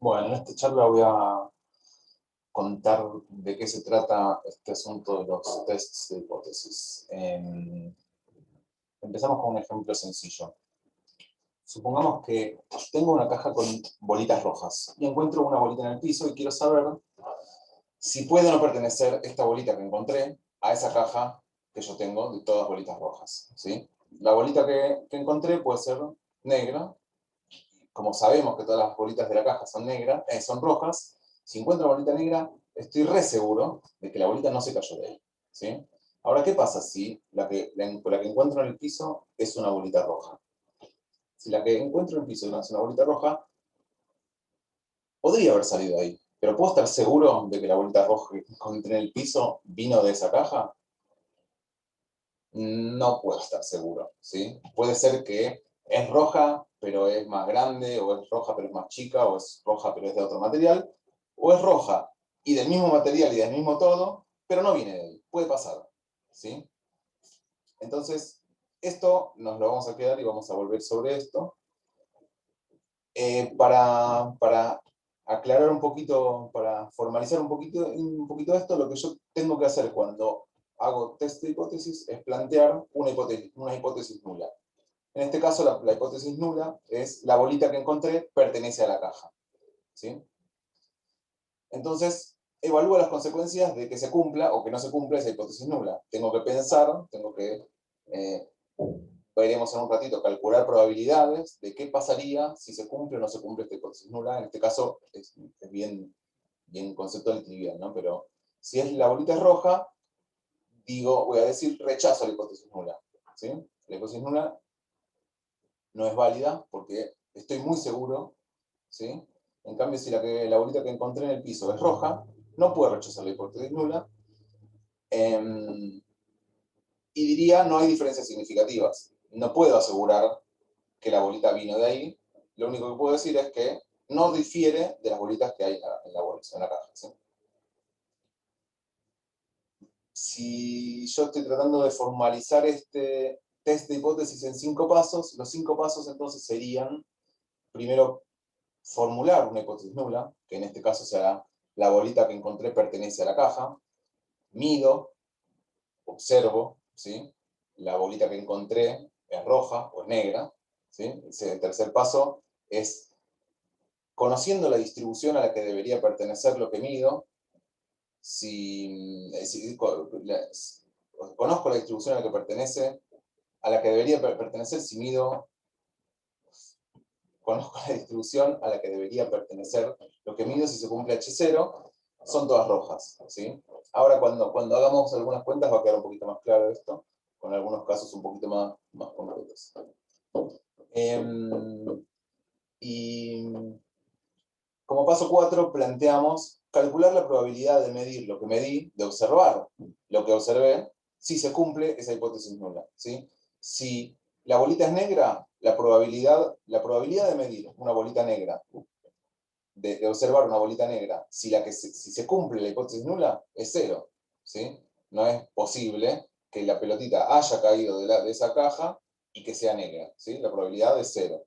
Bueno, en esta charla voy a contar de qué se trata este asunto de los tests de hipótesis. Empezamos con un ejemplo sencillo. Supongamos que tengo una caja con bolitas rojas y encuentro una bolita en el piso y quiero saber si puede o no pertenecer esta bolita que encontré a esa caja que yo tengo de todas bolitas rojas, ¿sí? La bolita que encontré puede ser negra. Como sabemos que todas las bolitas de la caja son negras, son rojas, si encuentro una bolita negra, estoy re seguro de que la bolita no se cayó de ahí, ¿sí? Ahora, ¿qué pasa si la que encuentro en el piso es una bolita roja? Si la que encuentro en el piso es una bolita roja, podría haber salido de ahí, pero ¿puedo estar seguro de que la bolita roja que encontré en el piso vino de esa caja? No puedo estar seguro, ¿sí? Puede ser que es roja, pero es más grande, o es roja, pero es más chica, o es roja, pero es de otro material, o es roja y del mismo material y del mismo todo, pero no viene de ahí. Puede pasar, ¿sí? Entonces, esto nos lo vamos a quedar y vamos a volver sobre esto. Para aclarar un poquito, para formalizar un poquito esto, lo que yo tengo que hacer cuando hago test de hipótesis es plantear una hipótesis nula. En este caso, la hipótesis nula es la bolita que encontré pertenece a la caja, ¿sí? Entonces, evalúo las consecuencias de que se cumpla o que no se cumpla esa hipótesis nula. Tengo que pensar, veremos en un ratito, calcular probabilidades de qué pasaría si se cumple o no se cumple esta hipótesis nula. En este caso es bien conceptual y trivial, ¿no? Pero si es la bolita es roja, voy a decir rechazo la hipótesis nula, ¿sí? La hipótesis nula no es válida porque estoy muy seguro, ¿sí? En cambio, si la bolita que encontré en el piso es roja, no puedo rechazar la hipótesis nula. Y diría, no hay diferencias significativas. No puedo asegurar que la bolita vino de ahí. Lo único que puedo decir es que no difiere de las bolitas que hay en la bolsa, en la caja, ¿sí? Si yo estoy tratando de formalizar este test de hipótesis en 5 pasos, los 5 pasos entonces serían, primero, formular una hipótesis nula, que en este caso será la bolita que encontré pertenece a la caja, mido, observo, ¿sí? La bolita que encontré es roja o es negra, ¿sí? El tercer paso es, conociendo la distribución a la que debería pertenecer lo que mido, si conozco la distribución a la que debería pertenecer, si mido, conozco la distribución a la que debería pertenecer lo que mido, si se cumple H0, son todas rojas, ¿sí? Ahora, cuando hagamos algunas cuentas, va a quedar un poquito más claro esto, con algunos casos un poquito más concretos. Y como paso 4, planteamos calcular la probabilidad de medir lo que medí, de observar lo que observé, si se cumple esa hipótesis nula, ¿sí? Si la bolita es negra, la probabilidad de medir una bolita negra, de observar una bolita negra, si se cumple la hipótesis nula, es 0, ¿sí? No es posible que la pelotita haya caído de esa caja y que sea negra, ¿sí? La probabilidad es 0.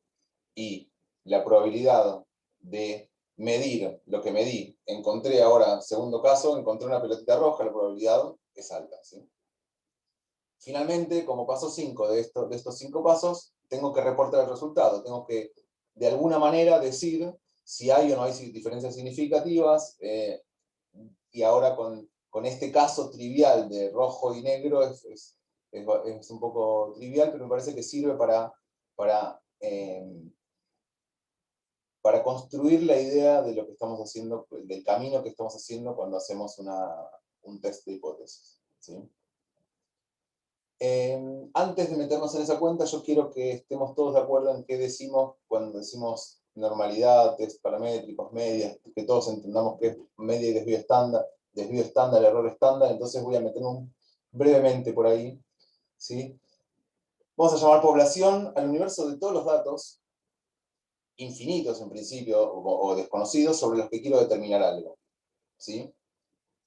Y la probabilidad de medir lo que medí, encontré ahora, segundo caso, encontré una pelotita roja, la probabilidad es alta, ¿sí? Finalmente, como paso 5 de estos 5 pasos, tengo que reportar el resultado, tengo que de alguna manera decir si hay o no hay diferencias significativas, y ahora con este caso trivial de rojo y negro es un poco trivial, pero me parece que sirve para construir la idea de lo que estamos haciendo, del camino que estamos haciendo cuando hacemos un test de hipótesis, ¿sí? Antes de meternos en esa cuenta, yo quiero que estemos todos de acuerdo en qué decimos cuando decimos normalidad, test paramétricos, medias, que todos entendamos qué es media y desvío estándar, error estándar. Entonces voy a meter brevemente por ahí, ¿sí? Vamos a llamar población al universo de todos los datos infinitos en principio, o desconocidos, sobre los que quiero determinar algo, ¿sí?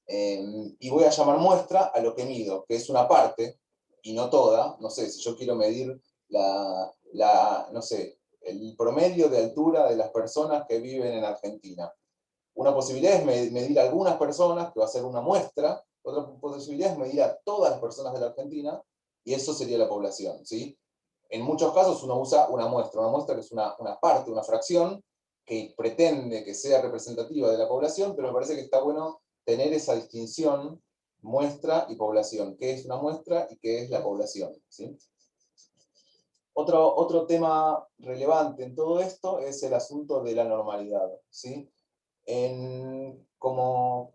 Y voy a llamar muestra a lo que mido, que es una parte, y no toda. No sé, si yo quiero medir no sé, el promedio de altura de las personas que viven en Argentina. Una posibilidad es medir a algunas personas, que va a ser una muestra. Otra posibilidad es medir a todas las personas de la Argentina, y eso sería la población, ¿sí? En muchos casos uno usa una muestra que es una parte, una fracción, que pretende que sea representativa de la población, pero me parece que está bueno tener esa distinción, muestra y población. ¿Qué es una muestra y qué es la población? ¿Sí? Otro tema relevante en todo esto es el asunto de la normalidad, ¿sí? Como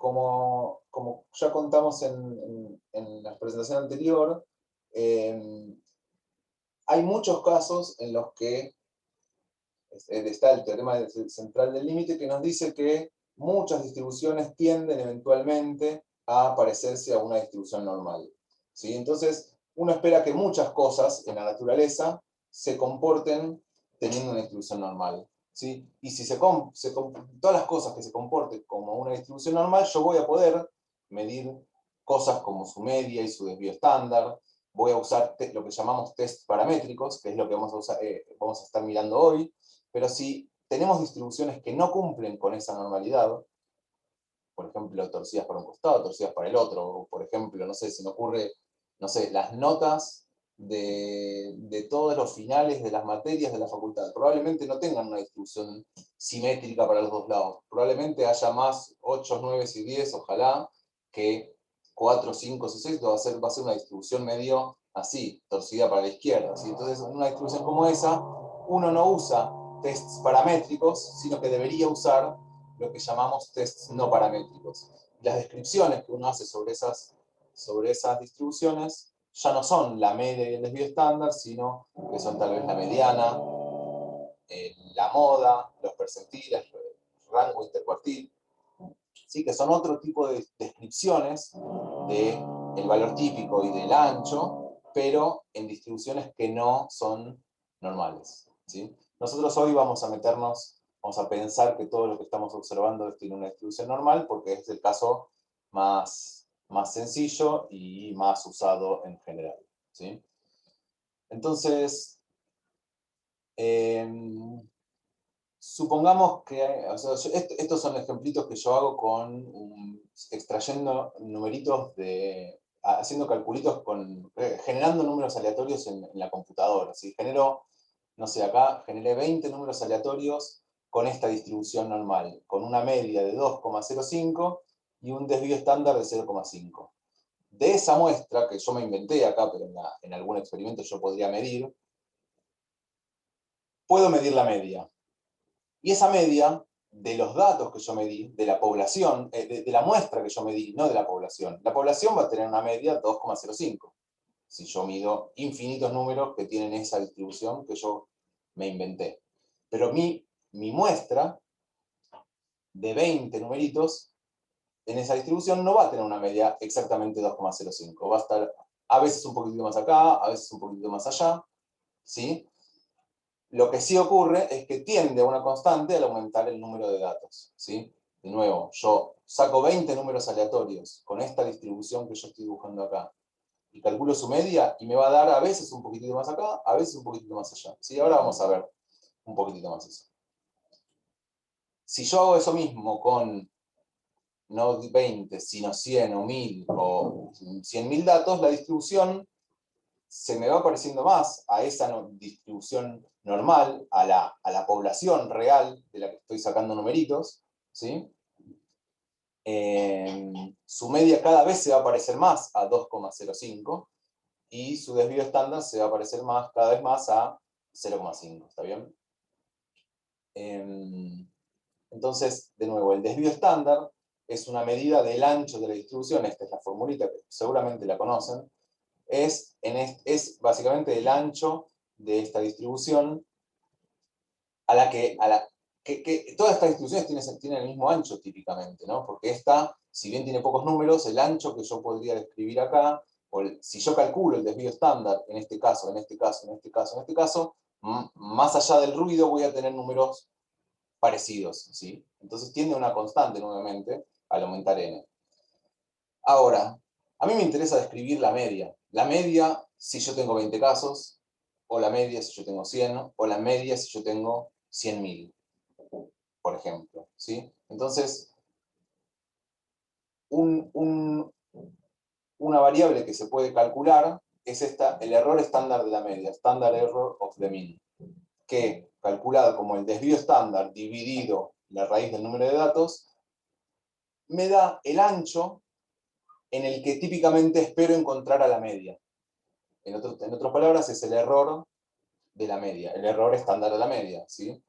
ya contamos en la presentación anterior, hay muchos casos en los que está el teorema central del límite, que nos dice que muchas distribuciones tienden eventualmente a parecerse a una distribución normal, ¿sí? Entonces, uno espera que muchas cosas en la naturaleza se comporten teniendo una distribución normal, ¿sí? Y si todas las cosas que se comporten como una distribución normal, yo voy a poder medir cosas como su media y su desvío estándar. Voy a usar lo que llamamos test paramétricos, que es lo que vamos a estar mirando hoy. Pero si tenemos distribuciones que no cumplen con esa normalidad, por ejemplo, torcidas para un costado, torcidas para el otro, o por ejemplo, no sé, se me ocurre, no sé, las notas de todos los finales de las materias de la facultad, probablemente no tengan una distribución simétrica para los dos lados. Probablemente haya más 8, 9 y 10, ojalá, que 4, 5 y 6, va a ser una distribución medio así, torcida para la izquierda, ¿sí? Entonces, en una distribución como esa, uno no usa tests paramétricos, sino que debería usar lo que llamamos tests no paramétricos. Las descripciones que uno hace sobre esas distribuciones ya no son la media y el desvío estándar, sino que son tal vez la mediana, la moda, los percentiles, el rango intercuartil, ¿sí? Que son otro tipo de descripciones del valor típico y del ancho, pero en distribuciones que no son normales, ¿sí? Nosotros hoy vamos a pensar que todo lo que estamos observando tiene una distribución normal, porque es el caso más sencillo y más usado en general, ¿sí? Entonces, supongamos que, o sea, estos son ejemplitos que yo hago extrayendo numeritos haciendo calculitos generando números aleatorios en la computadora. Si genero, no sé, acá generé 20 números aleatorios con esta distribución normal, con una media de 2,05 y un desvío estándar de 0,5. De esa muestra, que yo me inventé acá, pero en algún experimento yo podría medir, puedo medir la media. Y esa media de los datos que yo medí, de la población, de la muestra que yo medí, no de la población. La población va a tener una media 2,05. Si yo mido infinitos números que tienen esa distribución que yo me inventé. Pero mi muestra de 20 numeritos en esa distribución no va a tener una media exactamente 2,05. Va a estar a veces un poquito más acá, a veces un poquito más allá, ¿sí? Lo que sí ocurre es que tiende a una constante al aumentar el número de datos, ¿sí? De nuevo, yo saco 20 números aleatorios con esta distribución que yo estoy dibujando acá y calculo su media y me va a dar a veces un poquitito más acá, a veces un poquitito más allá, ¿sí? Ahora vamos a ver un poquitito más eso. Si yo hago eso mismo con no 20, sino 100 o 1000 o 100.000 datos, la distribución se me va pareciendo más a esa distribución normal, a la población real de la que estoy sacando numeritos, ¿sí? Su media cada vez se va a parecer más a 2,05 y su desvío estándar se va a parecer cada vez más a 0,5, ¿está bien? Entonces, de nuevo, el desvío estándar es una medida del ancho de la distribución, esta es la formulita que seguramente la conocen, es básicamente el ancho de esta distribución que todas estas distribuciones tienen el mismo ancho típicamente, ¿no? Porque esta, si bien tiene pocos números, el ancho que yo podría describir acá, si yo calculo el desvío estándar, en este caso, en este caso, en este caso, en este caso, más allá del ruido voy a tener números parecidos, ¿sí? Entonces tiende una constante nuevamente al aumentar n. Ahora, a mí me interesa describir la media. La media, si yo tengo 20 casos, o la media si yo tengo 100, o la media si yo tengo 100.000, por ejemplo, ¿sí? Entonces, una variable que se puede calcular es el error estándar de la media, Standard Error of the Mean, que, calculado como el desvío estándar dividido la raíz del número de datos, me da el ancho en el que típicamente espero encontrar a la media. En otras palabras, es el error de la media, el error estándar de la media, ¿sí?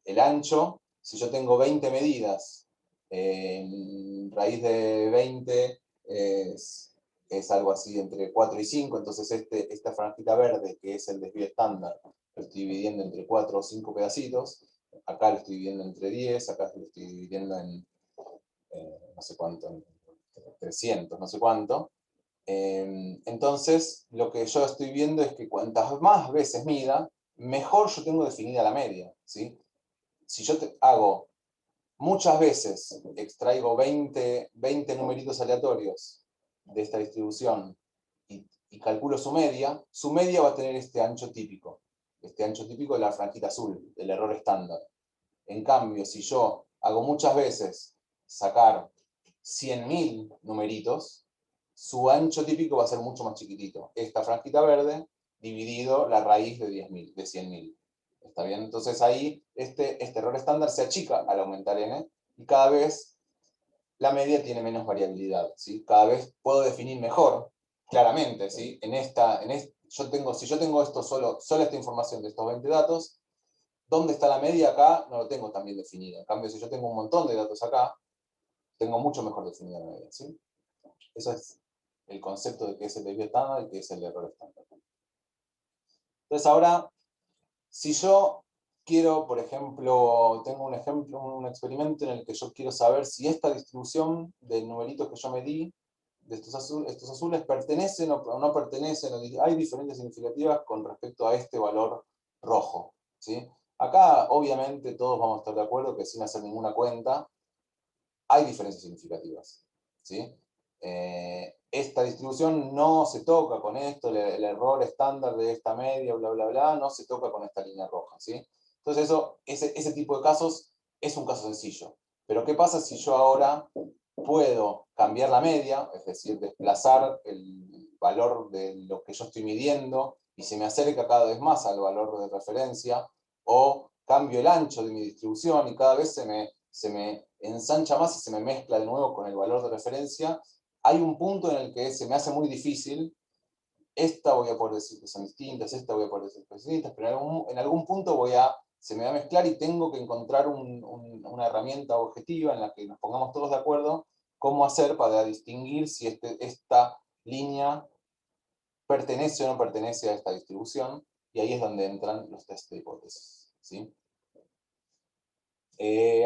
El ancho, si yo tengo 20 medidas, raíz de 20 es algo así entre 4 y 5, entonces esta franjita verde, que es el desvío estándar, lo estoy dividiendo entre 4 o 5 pedacitos, acá lo estoy dividiendo entre 10, acá lo estoy dividiendo en no sé cuánto, 300, no sé cuánto. Entonces, lo que yo estoy viendo es que cuantas más veces mida, mejor yo tengo definida la media, ¿sí? Si yo hago muchas veces, extraigo 20 numeritos aleatorios de esta distribución y calculo su media va a tener este ancho típico de la franjita azul, del error estándar. En cambio, si yo hago muchas veces sacar 100.000 numeritos, su ancho típico va a ser mucho más chiquitito. Esta franjita verde dividido la raíz de 10.000, de 100.000. ¿Está bien? Entonces ahí este error estándar se achica al aumentar n y cada vez la media tiene menos variabilidad, ¿sí? Cada vez puedo definir mejor, claramente, ¿sí? Si yo tengo solo esta información de estos 20 datos, ¿dónde está la media acá? No lo tengo tan bien definido. En cambio, si yo tengo un montón de datos acá, tengo mucho mejor definida la media, ¿sí? Eso es el concepto de qué es el desvío estándar y qué es el error estándar. Entonces ahora, si yo quiero, por ejemplo, tengo un experimento en el que yo quiero saber si esta distribución de numeritos que yo medí, de estos azules, pertenecen o no pertenecen, hay diferencias significativas con respecto a este valor rojo, ¿sí? Acá, obviamente, todos vamos a estar de acuerdo que sin hacer ninguna cuenta, hay diferencias significativas, ¿sí? Esta distribución no se toca con esto, el error estándar de esta media, bla, bla, bla, no se toca con esta línea roja, ¿sí? Entonces ese tipo de casos es un caso sencillo. Pero ¿qué pasa si yo ahora puedo cambiar la media, es decir, desplazar el valor de lo que yo estoy midiendo y se me acerca cada vez más al valor de referencia, o cambio el ancho de mi distribución y cada vez se me ensancha más y se me mezcla de nuevo con el valor de referencia, hay un punto en el que se me hace muy difícil. Esta voy a poder decir que son distintas, esta voy a poder decir que son distintas, pero en algún punto se me va a mezclar y tengo que encontrar una herramienta objetiva en la que nos pongamos todos de acuerdo cómo hacer para distinguir si esta línea pertenece o no pertenece a esta distribución, y ahí es donde entran los test de hipótesis, ¿sí?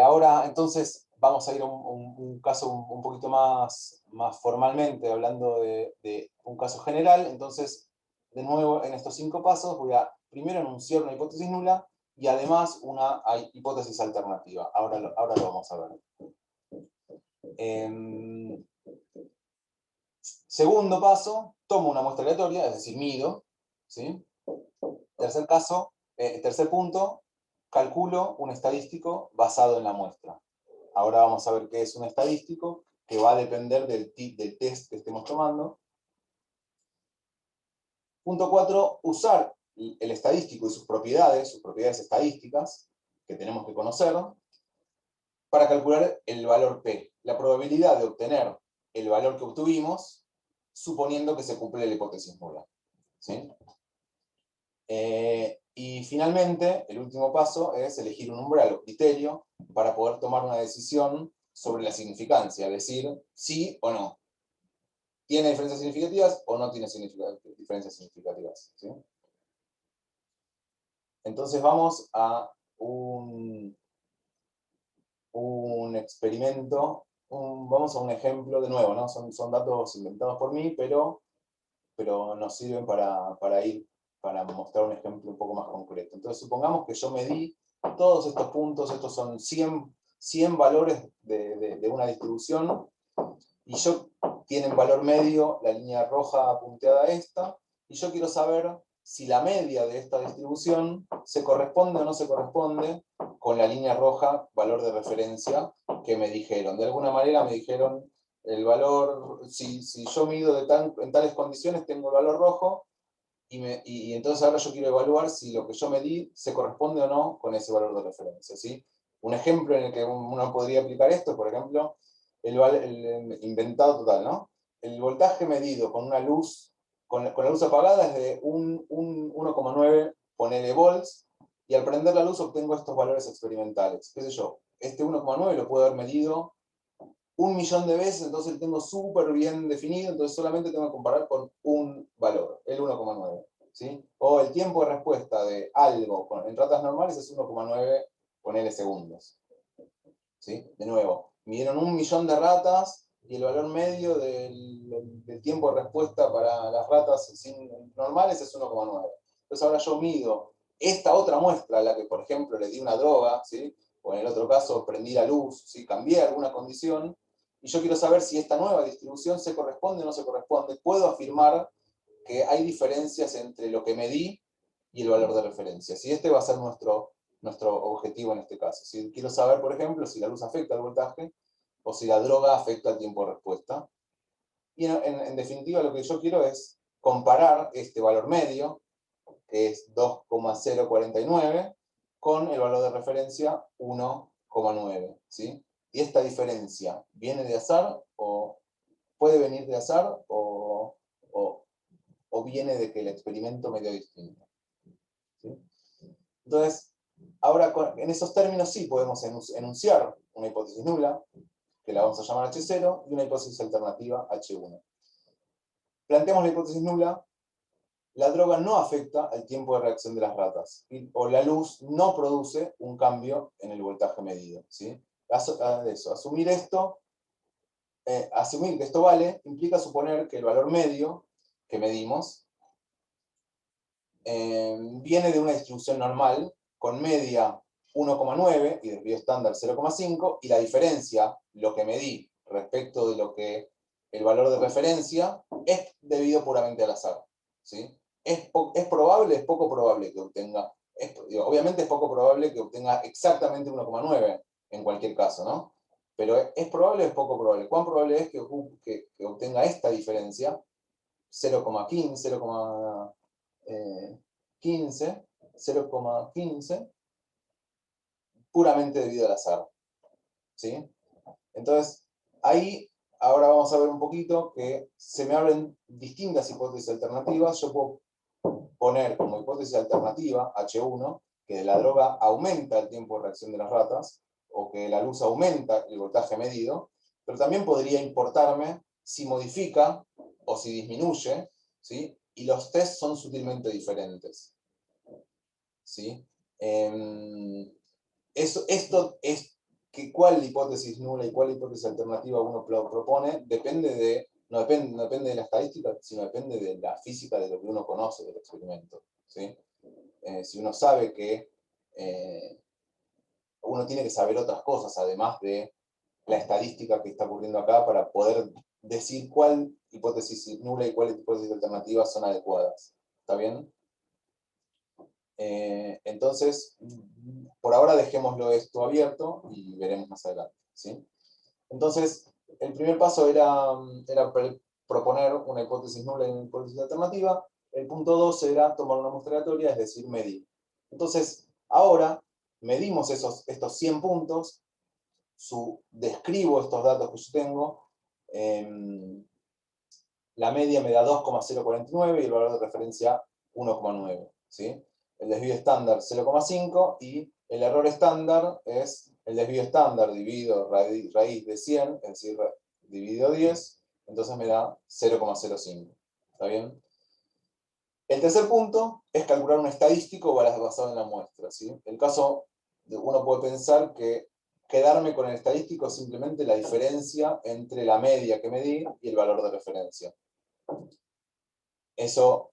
Ahora, entonces, vamos a ir a un caso un poquito más formalmente, hablando de un caso general. Entonces, de nuevo, en estos 5 pasos voy a primero enunciar una hipótesis nula y además una hipótesis alternativa. Ahora lo vamos a ver. Segundo paso, tomo una muestra aleatoria, es decir, mido, ¿sí? Tercer punto, calculo un estadístico basado en la muestra. Ahora vamos a ver qué es un estadístico, que va a depender del test que estemos tomando. Punto 4, usar el estadístico y sus propiedades estadísticas, que tenemos que conocer, para calcular el valor P, la probabilidad de obtener el valor que obtuvimos, suponiendo que se cumple la hipótesis nula, ¿sí? Y finalmente, el último paso es elegir un umbral o criterio para poder tomar una decisión sobre la significancia, decir sí o no. ¿Tiene diferencias significativas o no tiene diferencias significativas? ¿Sí? Entonces vamos a un experimento, vamos a un ejemplo de nuevo, ¿no? Son datos inventados por mí, pero nos sirven para mostrar un ejemplo un poco más concreto. Entonces supongamos que yo medí todos estos puntos, estos son 100 valores de una distribución, y tienen valor medio, la línea roja punteada esta, y yo quiero saber si la media de esta distribución se corresponde o no se corresponde con la línea roja, valor de referencia, que me dijeron. De alguna manera me dijeron el valor, si yo mido en tales condiciones, tengo el valor rojo, y entonces ahora yo quiero evaluar si lo que yo medí se corresponde o no con ese valor de referencia, ¿sí? Un ejemplo en el que uno podría aplicar esto, por ejemplo, el inventado total, ¿no? El voltaje medido con una luz, con la luz apagada es de 1,9, ponele volts, y al prender la luz obtengo estos valores experimentales. ¿Qué sé yo? Este 1,9 lo puedo haber medido 1.000.000 de veces, entonces lo tengo súper bien definido, entonces solamente tengo que comparar con un valor, el 1,9. ¿Sí? O el tiempo de respuesta de algo en ratas normales es 1,9, ponele segundos. ¿Sí? De nuevo, midieron 1.000.000 de ratas y el valor medio del tiempo de respuesta para las ratas normales es 1,9. Entonces ahora yo mido esta otra muestra, a la que por ejemplo le di una droga, ¿sí? O en el otro caso prendí la luz, ¿sí? Cambié alguna condición, y yo quiero saber si esta nueva distribución se corresponde o no se corresponde. Puedo afirmar que hay diferencias entre lo que medí y el valor de referencia. Si este va a ser nuestro objetivo en este caso. Si quiero saber, por ejemplo, si la luz afecta al voltaje o si la droga afecta al tiempo de respuesta. Y en definitiva lo que yo quiero es comparar este valor medio, que es 2,049, con el valor de referencia 1,9. ¿Sí? Y esta diferencia viene de azar, o puede venir de azar, o viene de que el experimento me dio distinto. ¿Sí? Entonces, ahora en esos términos sí podemos enunciar una hipótesis nula, que la vamos a llamar H0, y una hipótesis alternativa H1. Planteamos la hipótesis nula: la droga no afecta al tiempo de reacción de las ratas, o la luz no produce un cambio en el voltaje medido. ¿Sí? Asumir esto, asumir que esto vale, implica suponer que el valor medio que medimos viene de una distribución normal, con media 1,9 y desvío estándar 0,5, y la diferencia, lo que medí respecto de lo que el valor de referencia, es debido puramente al azar. ¿Sí? ¿Es probable? Es poco probable que obtenga, obviamente es poco probable que obtenga exactamente 1,9 en cualquier caso, ¿no? Pero ¿es probable o es poco probable? ¿Cuán probable es que obtenga esta diferencia? 0,15, 0,15, puramente debido al azar. ¿Sí? Entonces, ahí ahora vamos a ver un poquito que se me abren distintas hipótesis alternativas. Yo puedo poner como hipótesis alternativa H1, que la droga aumenta el tiempo de reacción de las ratas, o que la luz aumenta el voltaje medido, pero también podría importarme si modifica o si disminuye, ¿sí? Y los tests son sutilmente diferentes. ¿Sí? Esto es que cuál hipótesis nula y cuál hipótesis alternativa uno propone, no depende de la estadística, sino depende de la física de lo que uno conoce del experimento. ¿Sí? Si uno sabe que uno tiene que saber otras cosas, además de la estadística que está ocurriendo acá, para poder decir cuál hipótesis nula y cuál hipótesis alternativa son adecuadas. ¿Está bien? Entonces, por ahora dejémoslo esto abierto y veremos más adelante. ¿Sí? Entonces, el primer paso era proponer una hipótesis nula y una hipótesis alternativa. El punto 2 era tomar una muestra aleatoria, es decir, medir. Entonces, ahora medimos estos 100 puntos, describo estos datos que yo tengo, la media me da 2,049 y el valor de referencia 1,9. ¿Sí? El desvío estándar 0,5 y el error estándar es el desvío estándar dividido raíz de 100, es decir, dividido 10, entonces me da 0,05. ¿Está bien? El tercer punto es calcular un estadístico basado en la muestra. ¿Sí? El caso, uno puede pensar que quedarme con el estadístico es simplemente la diferencia entre la media que medí y el valor de referencia. Eso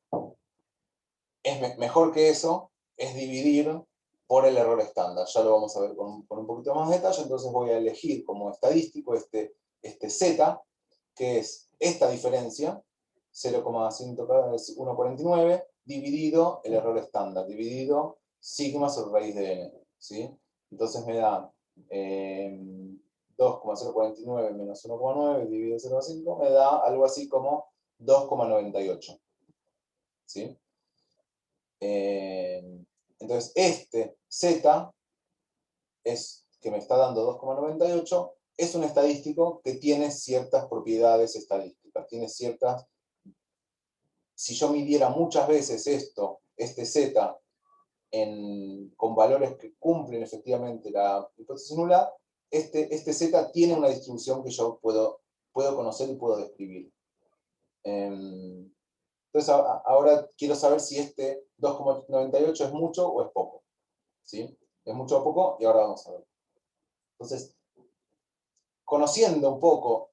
es mejor que eso, es dividir por el error estándar. Ya lo vamos a ver con un poquito más de detalle. Entonces voy a elegir como estadístico este Z, que es esta diferencia, 0,149, dividido el error estándar, dividido sigma sobre raíz de n, ¿sí? Entonces me da 2,049 menos 1,9 dividido 0,5, me da algo así como 2,98, ¿sí? Entonces este z que me está dando 2,98 es un estadístico que tiene ciertas propiedades estadísticas, tiene ciertas... Si yo midiera muchas veces este z, con valores que cumplen efectivamente la hipótesis nula, este z tiene una distribución que yo puedo conocer y puedo describir. Entonces ahora quiero saber si este 2,98 es mucho o es poco, ¿sí? ¿Es mucho o poco? Y ahora vamos a ver. Entonces, conociendo un poco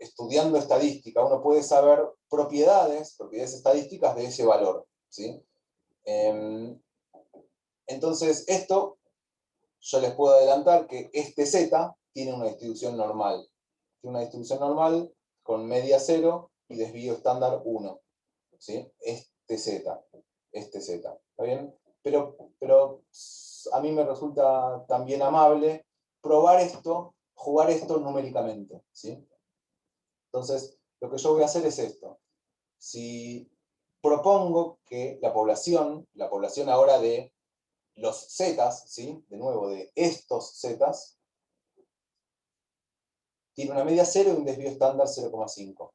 estudiando estadística, uno puede saber propiedades estadísticas de ese valor, ¿sí? Entonces, esto, yo les puedo adelantar que este z tiene una distribución normal. Tiene una distribución normal con media 0 y desvío estándar 1, ¿sí? Este z, ¿está bien? Pero a mí me resulta también amable probar esto, jugar esto numéricamente, ¿sí? Entonces, lo que yo voy a hacer es esto. Si propongo que la población ahora de los zetas, ¿sí? De nuevo, de estos zetas, tiene una media 0 y un desvío estándar 0,5.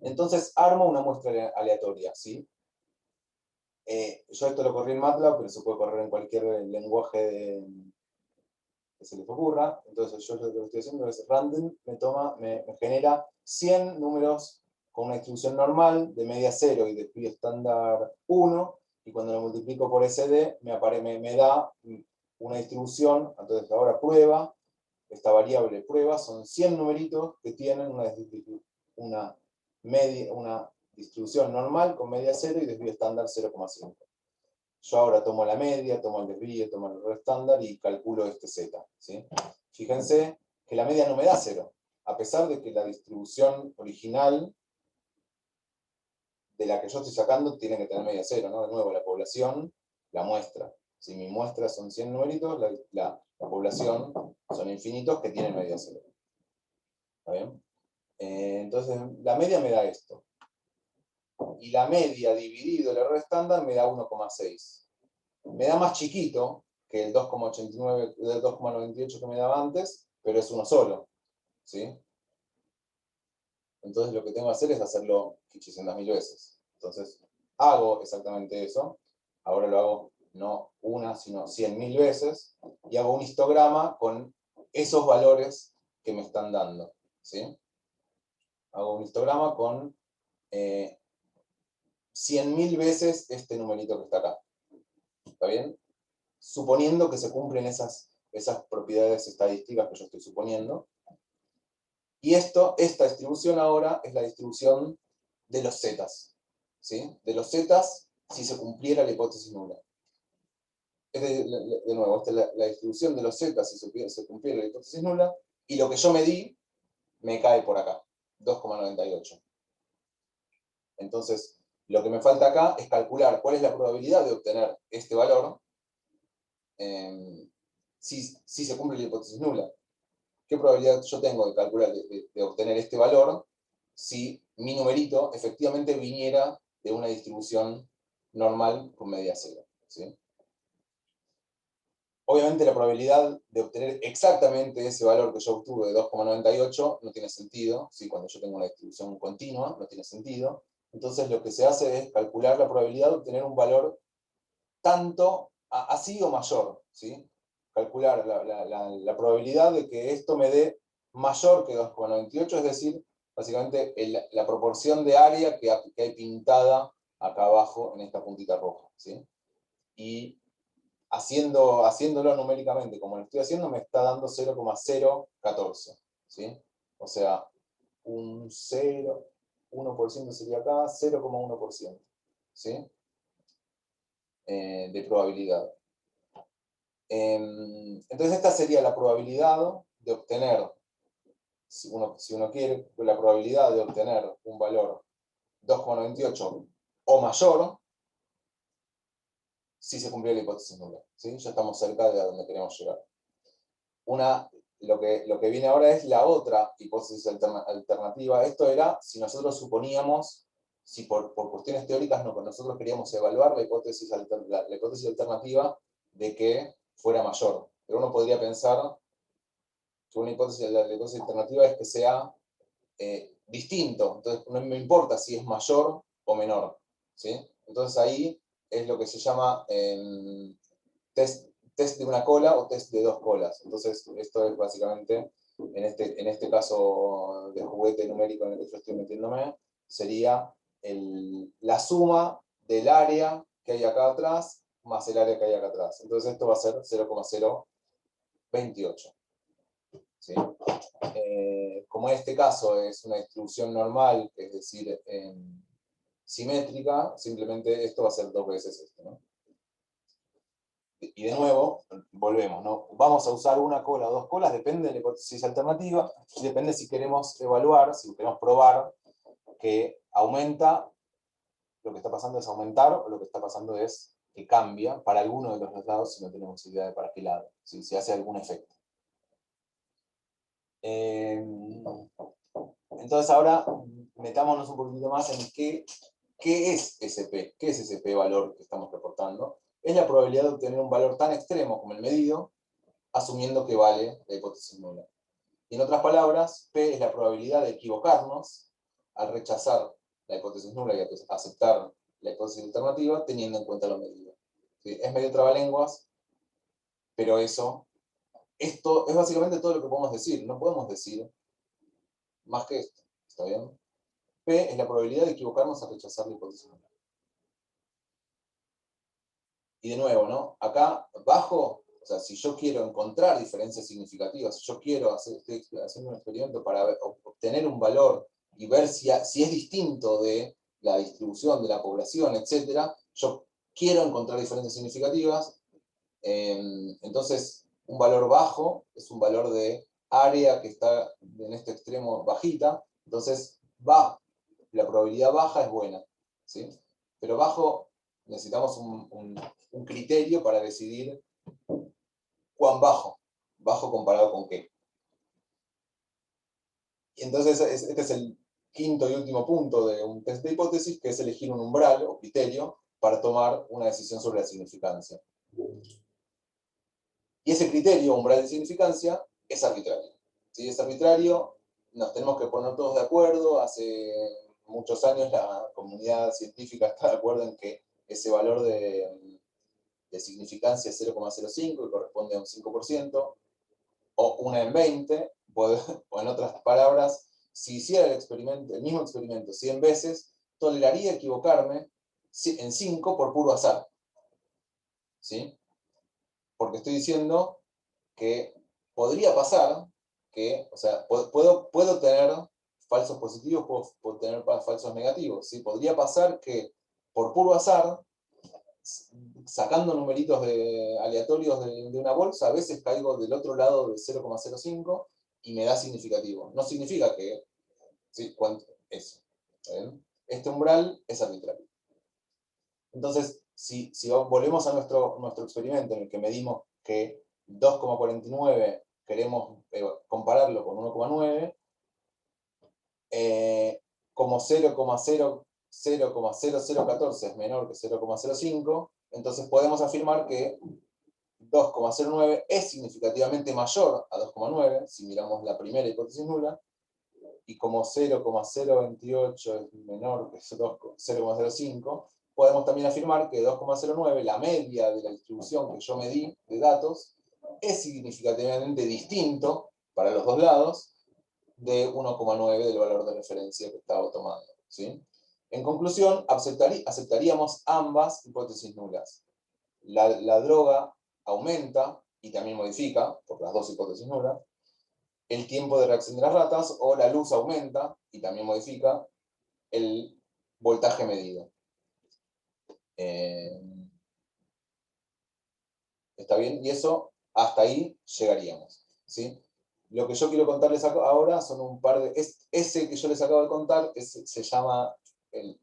Entonces armo una muestra aleatoria, ¿sí? Yo esto lo corrí en MATLAB, pero se puede correr en cualquier lenguaje que se les ocurra. Entonces yo lo que estoy haciendo es random, me genera 100 números con una distribución normal de media 0 y desvío estándar 1, y cuando lo multiplico por SD me da una distribución. Entonces ahora prueba, esta variable prueba, son 100 numeritos que tienen una distribución normal con media 0 y desvío estándar 0,5. Yo ahora tomo la media, tomo el desvío, tomo el error estándar y calculo este z, ¿sí? Fíjense que la media no me da 0, a pesar de que la distribución original de la que yo estoy sacando tiene que tener media 0, ¿no? De nuevo, la población, la muestra. Si mi muestra son 100 numeritos, la población son infinitos que tienen media 0. ¿Está bien? Entonces, la media me da esto. Y la media dividido el error estándar me da 1,6. Me da más chiquito que el 2,89, el 2,98 que me daba antes, pero es uno solo, ¿sí? Entonces lo que tengo que hacer es hacerlo 800.000 veces. Entonces hago exactamente eso. Ahora lo hago no una, sino 100.000 veces, y hago un histograma con esos valores que me están dando, ¿sí? Hago un histograma con 100.000 veces este numerito que está acá. ¿Está bien? Suponiendo que se cumplen esas propiedades estadísticas que yo estoy suponiendo. Y esta distribución ahora es la distribución de los zetas, ¿sí? De los zetas si se cumpliera la hipótesis nula. De nuevo, esta es la distribución de los zetas si se cumpliera la hipótesis nula, y lo que yo medí me cae por acá, 2,98. Entonces, lo que me falta acá es calcular cuál es la probabilidad de obtener este valor si se cumple la hipótesis nula. ¿Qué probabilidad yo tengo de calcular, de obtener este valor si mi numerito efectivamente viniera de una distribución normal con media 0? ¿Sí? Obviamente la probabilidad de obtener exactamente ese valor que yo obtuve de 2,98 no tiene sentido, ¿sí? Cuando yo tengo una distribución continua no tiene sentido. Entonces lo que se hace es calcular la probabilidad de obtener un valor tanto así o mayor, ¿sí? Calcular la probabilidad de que esto me dé mayor que 2,98, es decir, básicamente la proporción de área que hay pintada acá abajo en esta puntita roja, ¿sí? Y haciéndolo numéricamente como lo estoy haciendo, me está dando 0,014, ¿sí? O sea, un 1% sería acá, 0,1%, ¿sí? De probabilidad. Entonces esta sería la probabilidad de obtener, si uno quiere, la probabilidad de obtener un valor 2,98 o mayor, si se cumplió la hipótesis nula. ¿Sí? Ya estamos cerca de a donde queremos llegar. Lo que viene ahora es la otra hipótesis alternativa. Esto era si nosotros suponíamos, si por cuestiones teóricas nosotros queríamos evaluar la hipótesis alternativa de que fuera mayor. Pero uno podría pensar que la hipótesis alternativa es que sea distinto. Entonces no me importa si es mayor o menor. ¿Sí? Entonces ahí es lo que se llama test de una cola o test de dos colas. Entonces esto es básicamente, en este caso de juguete numérico en el que yo estoy metiéndome, sería la suma del área que hay acá atrás más el área que hay acá atrás. Entonces esto va a ser 0,028. ¿Sí? Como en este caso es una distribución normal, es decir, simétrica, simplemente esto va a ser 2 veces esto, ¿no? Y de nuevo, volvemos, ¿no? Vamos a usar una cola o dos colas, depende de la hipótesis alternativa, y depende si queremos evaluar, si queremos probar que aumenta, lo que está pasando es aumentar, o lo que está pasando es que cambia para alguno de los dos lados si no tenemos idea de para qué lado, si hace algún efecto. Entonces ahora metámonos un poquito más en qué es ese P, qué es ese P valor que estamos reportando. Es la probabilidad de obtener un valor tan extremo como el medido, asumiendo que vale la hipótesis nula. Y en otras palabras, P es la probabilidad de equivocarnos al rechazar la hipótesis nula y aceptar la hipótesis alternativa teniendo en cuenta lo medido. ¿Sí? Es medio trabalenguas, pero esto es básicamente todo lo que podemos decir. No podemos decir más que esto. ¿Está bien? P es la probabilidad de equivocarnos al rechazar la hipótesis nula. Y de nuevo, ¿no? Acá abajo, o sea, si yo quiero encontrar diferencias significativas, si yo quiero estoy haciendo un experimento para obtener un valor y ver si es distinto de la distribución de la población, etc., yo quiero encontrar diferencias significativas, entonces un valor bajo es un valor de área que está en este extremo bajita, entonces la probabilidad baja es buena, ¿sí? Pero bajo necesitamos un criterio para decidir cuán bajo comparado con qué. Y entonces este es el quinto y último punto de un test de hipótesis, que es elegir un umbral o criterio para tomar una decisión sobre la significancia. Y ese criterio, umbral de significancia, es arbitrario. Si es arbitrario, nos tenemos que poner todos de acuerdo. Hace muchos años la comunidad científica está de acuerdo en que ese valor de significancia es 0,05 y corresponde a un 5%, o 1 en 20, o en otras palabras, si hiciera el mismo experimento 100 veces, toleraría equivocarme en 5 por puro azar. ¿Sí? Porque estoy diciendo que podría pasar que, o sea, puedo tener falsos positivos, puedo tener falsos negativos. ¿Sí? Podría pasar que por puro azar, sacando numeritos aleatorios de una bolsa, a veces caigo del otro lado de 0,05 y me da significativo. No significa que, ¿sí? Eso. Este umbral es arbitrario. Entonces, si volvemos a nuestro experimento en el que medimos que 2,49 queremos compararlo con 1,9, como 0,0014 es menor que 0,05, entonces podemos afirmar que 2,09 es significativamente mayor a 2,9, si miramos la primera hipótesis nula, y como 0,028 es menor que 0,05, podemos también afirmar que 2,09, la media de la distribución que yo medí de datos, es significativamente distinto para los dos lados de 1,9 del valor de referencia que estaba tomando. ¿Sí? En conclusión, aceptaríamos ambas hipótesis nulas. La droga aumenta y también modifica, por las dos hipótesis nulas, el tiempo de reacción de las ratas, o la luz aumenta y también modifica el voltaje medido. ¿Está bien? Y eso, hasta ahí llegaríamos. ¿Sí? Lo que yo quiero contarles ahora son un par de... ese que yo les acabo de contar se llama,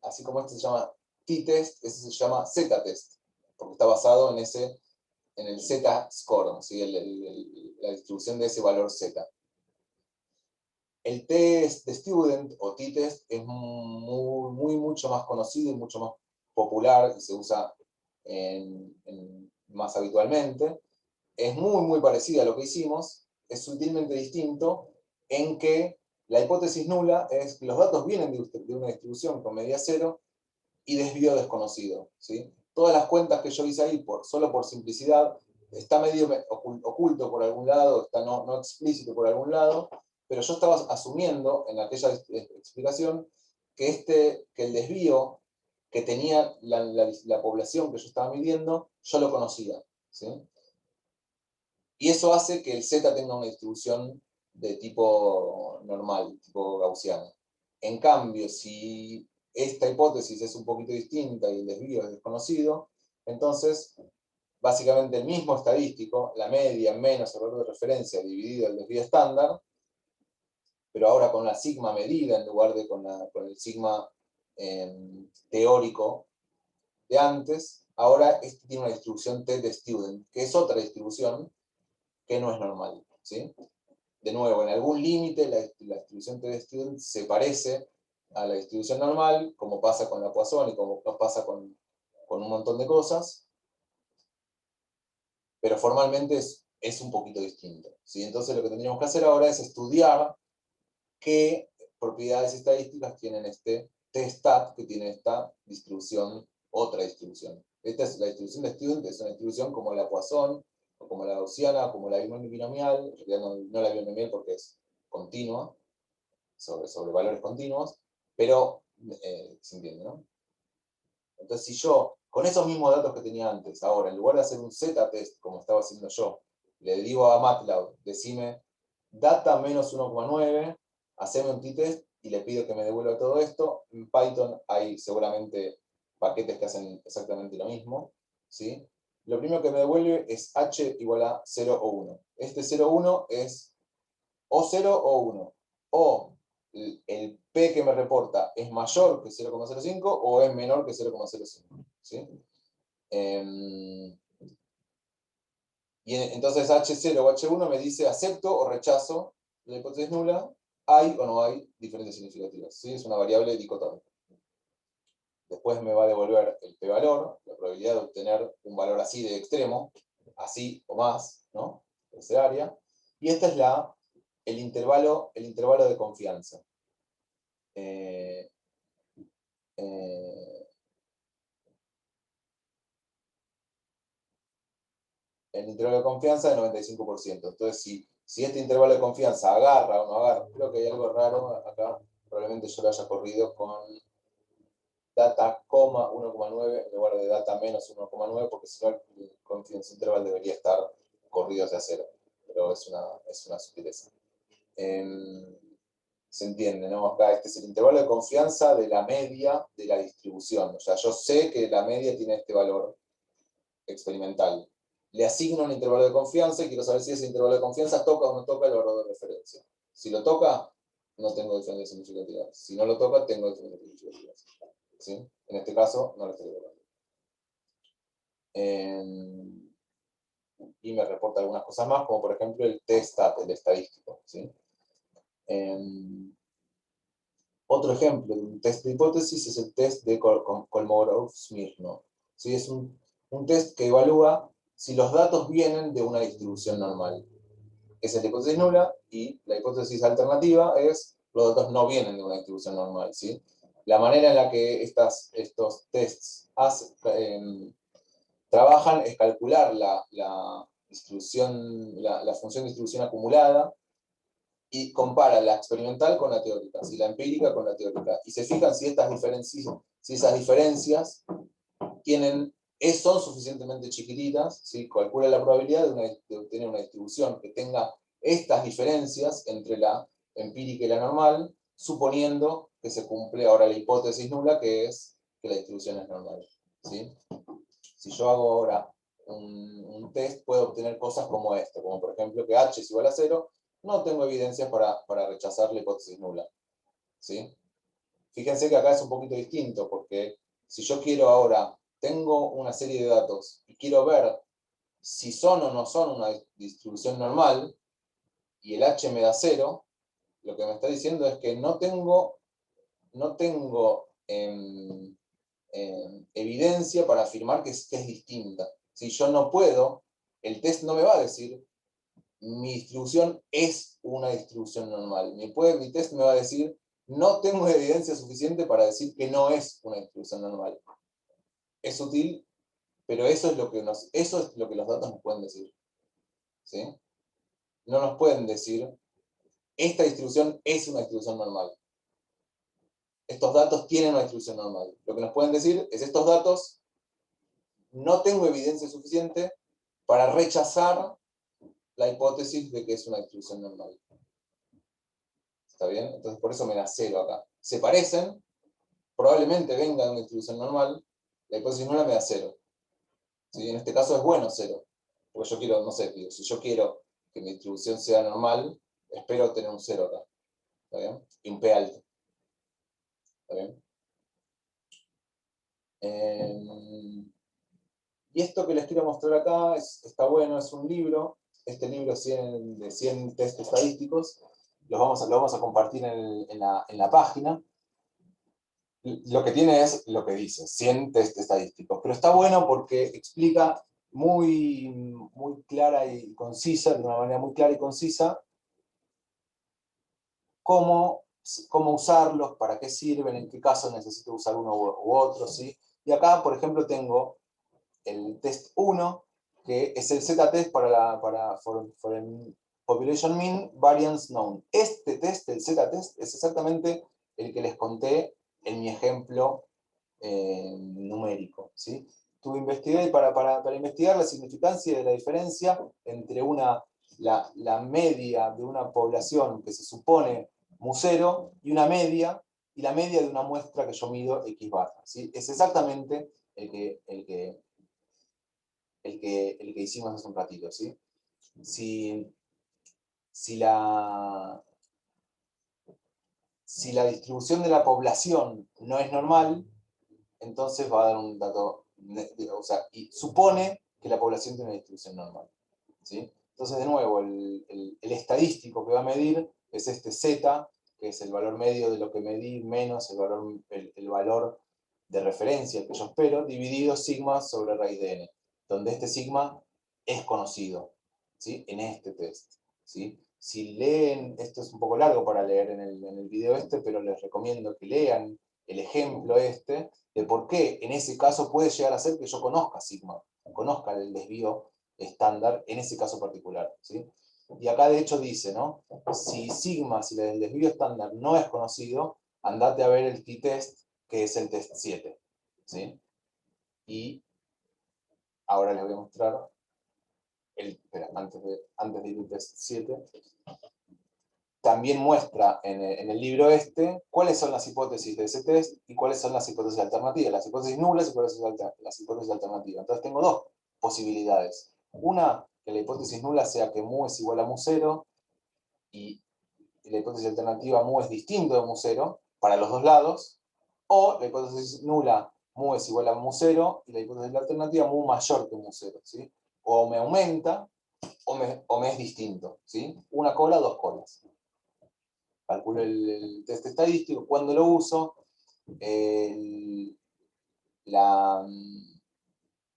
así como este se llama t-test, ese se llama z-test, porque está basado en el z-score, ¿sí? La distribución de ese valor z. El test de student o t-test es mucho más conocido y mucho más popular y se usa más habitualmente. Es muy parecida a lo que hicimos, es sutilmente distinto en que la hipótesis nula es que los datos vienen de una distribución con medida cero y desvío desconocido, ¿sí? Todas las cuentas que yo hice ahí, solo por simplicidad, está medio oculto por algún lado, está no explícito por algún lado, pero yo estaba asumiendo en aquella explicación que el desvío que tenía la población que yo estaba midiendo, yo lo conocía, ¿sí? Y eso hace que el Z tenga una distribución de tipo normal, tipo gaussiano. En cambio, si esta hipótesis es un poquito distinta y el desvío es desconocido, entonces, básicamente el mismo estadístico, la media menos el valor de referencia dividido el desvío estándar, pero ahora con la sigma medida en lugar de con el sigma teórico de antes, ahora este tiene una distribución T de student, que es otra distribución que no es normal, ¿sí? De nuevo, en algún límite la distribución T de student se parece a la distribución normal, como pasa con la Poisson y como pasa con un montón de cosas, pero formalmente es un poquito distinto, ¿sí? Entonces lo que tendríamos que hacer ahora es estudiar qué propiedades estadísticas tienen este t-stat, que tiene esta distribución, otra distribución. Esta es la distribución de student, es una distribución como la Poisson, o como la gaussiana, como la binomial, en realidad no la binomial porque es continua, sobre valores continuos, pero se entiende, ¿no? Entonces, si yo, con esos mismos datos que tenía antes, ahora, en lugar de hacer un z-test, como estaba haciendo yo, le digo a MATLAB, decime data menos 1,9, haceme un t-test y le pido que me devuelva todo esto. En Python hay seguramente paquetes que hacen exactamente lo mismo, ¿sí? Lo primero que me devuelve es h igual a 0 o 1. Este 0 o 1 es o 0 o 1. O el P que me reporta es mayor que 0,05 o es menor que 0,05. ¿Sí? Y entonces H0 o H1 me dice acepto o rechazo la hipótesis nula, hay o no hay diferencias significativas. ¿Sí? Es una variable dicotómica. Después me va a devolver el p-valor, la probabilidad de obtener un valor así de extremo, así o más, ¿no? Ese área. Y esta es el intervalo de confianza. El intervalo de confianza de 95%. Entonces, si este intervalo de confianza agarra o no agarra, creo que hay algo raro acá, probablemente yo lo haya corrido con data, 1,9 en lugar de data menos 1,9, porque si no el confidence interval debería estar corrido hacia cero. Pero es una sutileza. Se entiende, ¿no? Acá este es el intervalo de confianza de la media de la distribución. O sea, yo sé que la media tiene este valor experimental. Le asigno un intervalo de confianza y quiero saber si ese intervalo de confianza toca o no toca el valor de referencia. Si lo toca, no tengo diferencias significativas. Si no lo toca, tengo diferencias significativas. ¿Sí? En este caso, no lo estoy tocando. Y me reporta algunas cosas más, como por ejemplo el t-stat, el estadístico. ¿Sí? Otro ejemplo de un test de hipótesis es el test de Kolmogorov-Smirnov. ¿Sí? Es un test que evalúa si los datos vienen de una distribución normal. Esa es la hipótesis nula, y la hipótesis alternativa es los datos no vienen de una distribución normal. ¿Sí? La manera en la que estos tests trabajan es calcular la función de distribución acumulada y compara la experimental con la teórica, si la empírica con la teórica, y se fijan si esas diferencias son suficientemente chiquititas, ¿sí? Calcula la probabilidad de obtener una distribución que tenga estas diferencias entre la empírica y la normal, suponiendo que se cumple ahora la hipótesis nula, que es que la distribución es normal. ¿Sí? Si yo hago ahora un test, puedo obtener cosas como esto, como por ejemplo que h es igual a 0, no tengo evidencias para rechazar la hipótesis nula. ¿Sí? Fíjense que acá es un poquito distinto, porque si yo quiero ahora, tengo una serie de datos y quiero ver si son o no son una distribución normal, y el H me da 0, lo que me está diciendo es que no tengo evidencia para afirmar que es distinta. Si yo no puedo, el test no me va a decir mi distribución es una distribución normal. Mi test me va a decir no tengo evidencia suficiente para decir que no es una distribución normal. Es útil, pero eso es lo que los datos nos pueden decir. ¿Sí? No nos pueden decir esta distribución es una distribución normal. Estos datos tienen una distribución normal. Lo que nos pueden decir es estos datos no tengo evidencia suficiente para rechazar la hipótesis de que es una distribución normal. ¿Está bien? Entonces por eso me da 0 acá. Se parecen, probablemente venga de una distribución normal, la hipótesis nula me da 0. ¿Sí? En este caso es bueno 0. Porque yo quiero, no sé, si yo quiero que mi distribución sea normal, espero tener un 0 acá. ¿Está bien? Y un P alto. ¿Está bien? Y esto que les quiero mostrar acá está bueno, es un libro. Este libro de 100 test estadísticos. Lo vamos a compartir en la página. Lo que tiene es lo que dice, 100 test estadísticos. Pero está bueno porque explica muy clara y concisa, de una manera muy clara y concisa, cómo usarlos, para qué sirven, en qué caso necesito usar uno u otro. ¿Sí? Y acá, por ejemplo, tengo el test 1, que es el Z-test for Population Mean Variance Known. Este test, el Z-test, es exactamente el que les conté en mi ejemplo numérico. ¿Sí? Investigué para investigar la significancia de la diferencia entre la media de una población que se supone mu0 y la media de una muestra que yo mido X barra. ¿Sí? Es exactamente el que hicimos hace un ratito. ¿Sí? Si la distribución de la población no es normal, entonces va a dar un dato, o sea, y supone que la población tiene una distribución normal. ¿Sí? Entonces, de nuevo, el estadístico que va a medir es este Z, que es el valor medio de lo que medí, menos el valor de referencia que yo espero, dividido sigma sobre raíz de n, donde este sigma es conocido, ¿sí? En este test. ¿Sí? Si leen, esto es un poco largo para leer en el video pero les recomiendo que lean el ejemplo de por qué en ese caso puede llegar a ser que yo conozca sigma, conozca el desvío estándar en ese caso particular. ¿Sí? Y acá de hecho dice, ¿no? Si el desvío estándar no es conocido, andate a ver el t-test, que es el test 7. ¿Sí? Y ahora les voy a mostrar antes de ir al test 7, también muestra en el libro cuáles son las hipótesis de ese test y cuáles son las hipótesis alternativas, las hipótesis nulas y cuáles son las hipótesis alternativas. Entonces tengo dos posibilidades. Una, que la hipótesis nula sea que mu es igual a mu0 y la hipótesis alternativa mu es distinto de mu0 para los dos lados, o la hipótesis nula mu es igual a mu0 y la hipótesis alternativa mu mayor que mu0. ¿Sí? O me aumenta o me es distinto. ¿Sí? Una cola, dos colas. Calculo el test estadístico, cuando lo uso,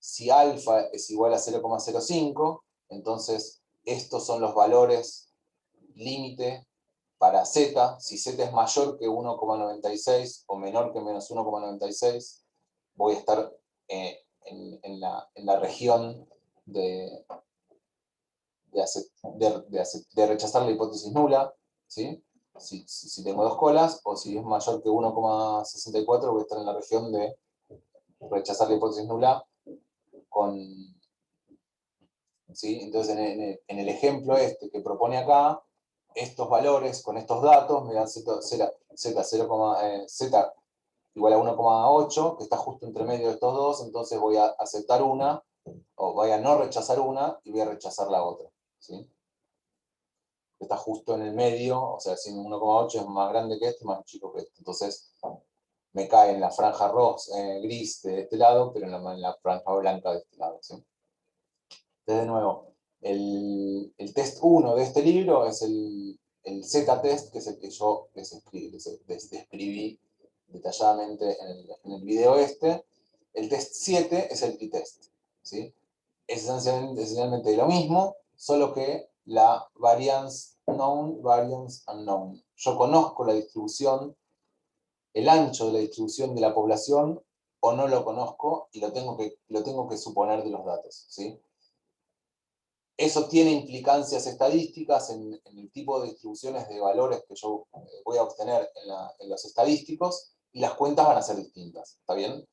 si alfa es igual a 0,05, entonces estos son los valores límite para z. Si z es mayor que 1,96 o menor que menos 1,96, voy a estar en la región de rechazar la hipótesis nula. ¿Sí? Si tengo dos colas, o si es mayor que 1,64, voy a estar en la región de rechazar la hipótesis nula ¿sí? Entonces, en el ejemplo que propone acá, estos valores con estos datos me dan z igual a 1,8, que está justo entre medio de estos dos, entonces voy a aceptar o voy a no rechazar una y voy a rechazar la otra. ¿Sí? que está justo en el medio, o sea, si 1,8 es más grande que este, más chico que este. Entonces me cae en la franja gris de este lado, pero en la franja blanca de este lado. ¿Sí? Entonces, de nuevo, el test 1 de este libro es el Z-test, que es el que yo les describí detalladamente en el video este. El test 7 es el t-test. ¿Sí? Es esencialmente lo mismo, solo que la variance known, variance unknown. Yo conozco la distribución, el ancho de la distribución de la población, o no lo conozco y lo tengo que suponer de los datos. ¿Sí? Eso tiene implicancias estadísticas en el tipo de distribuciones de valores que yo voy a obtener en los estadísticos, y las cuentas van a ser distintas. ¿Está bien?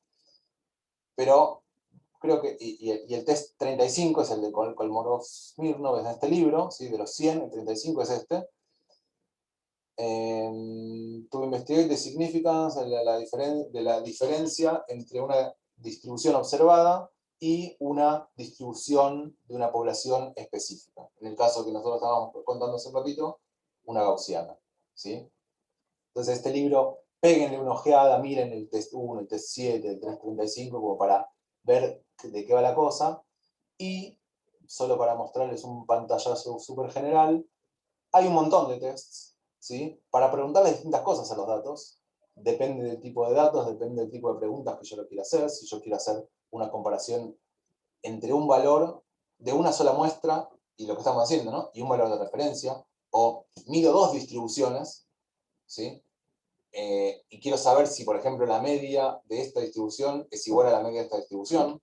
Pero creo que, y el test 35 es el de Kolmogorov-Smirnov, es de este libro, ¿sí? De los 100, el 35 es este. To investigate the significance de la diferencia entre una distribución observada y una distribución de una población específica. En el caso que nosotros estábamos contando hace un ratito, una gaussiana. ¿Sí? Entonces, este libro, péguenle una ojeada, miren el test 1, el test 7, el test 35, como para ver de qué va la cosa. Y, solo para mostrarles un pantallazo súper general, hay un montón de tests, ¿sí? Para preguntarle distintas cosas a los datos. Depende del tipo de datos, depende del tipo de preguntas que yo lo quiera hacer. Si yo quiero hacer una comparación entre un valor de una sola muestra y lo que estamos haciendo, ¿no? Y un valor de referencia, o mido dos distribuciones, ¿sí? Y quiero saber si, por ejemplo, la media de esta distribución es igual a la media de esta distribución,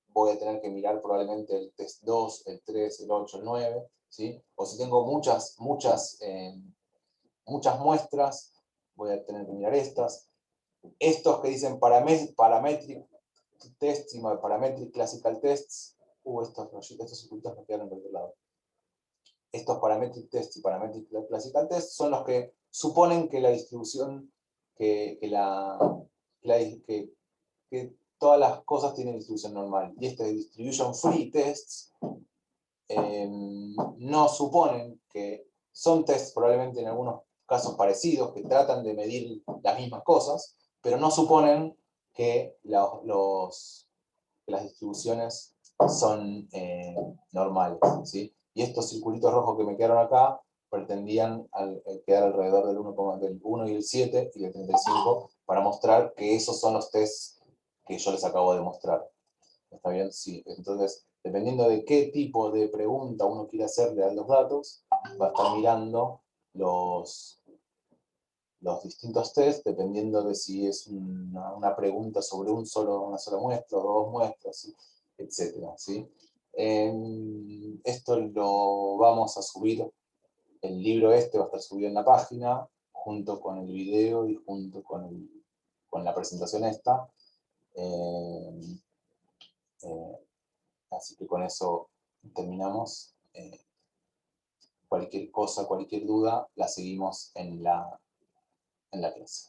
voy a tener que mirar probablemente el test 2, el 3, el 8, el 9, ¿sí? O si tengo muchas muestras, voy a tener que mirar estas. Estos que dicen parametric tests y parametric classical tests, estos circuitos me quedaron por otro lado. Estos parametric tests y parametric classical tests son los que suponen que la distribución, que todas las cosas tienen distribución normal. Y este distribution free tests no suponen que son tests probablemente en algunos casos parecidos, que tratan de medir las mismas cosas, pero no suponen que las distribuciones son normales. ¿Sí? Y estos circulitos rojos que me quedaron acá pretendían quedar alrededor del 1 y el 7 y del 35 para mostrar que esos son los tests que yo les acabo de mostrar. ¿Está bien? Sí. Entonces, dependiendo de qué tipo de pregunta uno quiere hacerle a los datos, va a estar mirando los distintos tests, dependiendo de si es una pregunta sobre una sola muestra o dos muestras, ¿sí? Etcétera. ¿Sí? Esto lo vamos a subir, el libro este va a estar subido en la página, junto con el video y junto con la presentación esta. Así que con eso terminamos. Cualquier cosa, cualquier duda, la seguimos en la clase.